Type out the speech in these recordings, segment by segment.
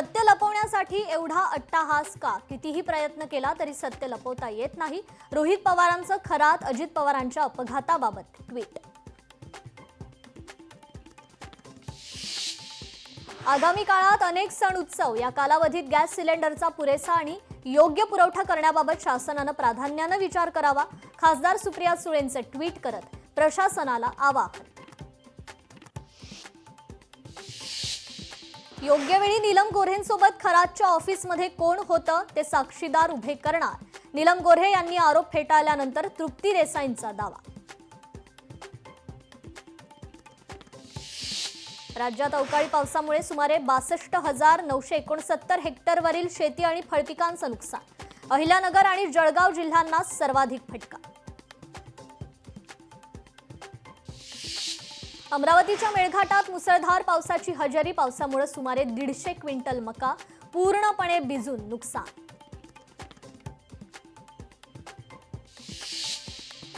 सत्य लपवण्यासाठी एवढा अट्टाहास का? कितीही प्रयत्न केला तरी सत्य लपवता येत नाही. रोहित पवारांचं खरात अजित पवारांच्या अपघाताबाबत ट्विट. आगामी काळात अनेक सण उत्सव या कालावधीत गॅस सिलेंडरचा पुरेसा आणि योग्य पुरवठा करण्याबाबत शासनानं प्राधान्यानं विचार करावा. खासदार सुप्रिया सुळेंचं ट्विट करत प्रशासनाला आवाहन. योग्य वेळी नीलम गोऱ्हेंसोबत खरातच्या ऑफिसमध्ये कोण होतं ते साक्षीदार उभे करणार. नीलम गोऱ्हे यांनी आरोप फेटाळल्यानंतर तृप्ती देसाईंचा दावा. राज्यात अवकाळी पावसामुळे सुमारे 62,969 हेक्टरवरील शेती आणि फळपिकांचं नुकसान. अहिल्यानगर आणि जळगाव जिल्ह्यांना सर्वाधिक फटका. अमरावतीच्या मेळघाटात मुसळधार पावसाची हजेरी. पावसामुळे सुमारे 150 क्विंटल मका पूर्णपणे भिजून नुकसान.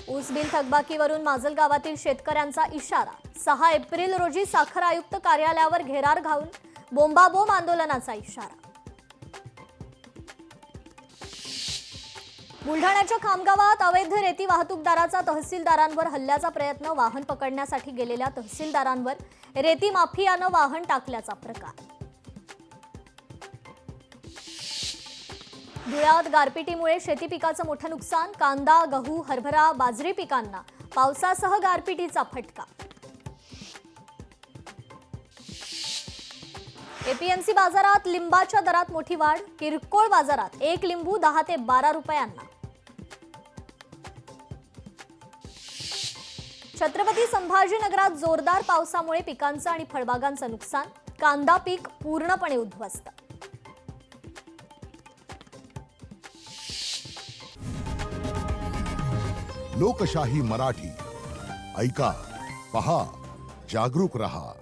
ऊस बिल थकबाकीवरून माजलगावातील शेतकऱ्यांचा इशारा. 6 एप्रिल रोजी साखर आयुक्त कार्यालयावर घेरार घालून बोंबाबोंब आंदोलनाचा इशारा. बुलढाण्याच्या खामगावात अवैध रेती वाहतूकदाराचा तहसीलदारांवर हल्ल्याचा प्रयत्न. वाहन पकडण्यासाठी गेलेल्या तहसीलदारांवर रेती माफियानं वाहन टाकल्याचा प्रकार. धुळ्यात गारपिटीमुळे शेती पिकाचं मोठं नुकसान. कांदा, गहू, हरभरा, बाजरी पिकांना पावसासह गारपिटीचा फटका. एपीएमसी बाजारात लिंबाच्या दरात मोठी वाढ. किरकोळ बाजारात 1 लिंबू 10 ते 12 रुपयांना. छत्रपती संभाजीनगरात जोरदार पावसामुळे पिकांचं आणि फळबागांचं नुकसान. कांदा पीक पूर्णपणे उद्ध्वस्त. लोकशाही मराठी ऐका, पहा, जागरूक रहा.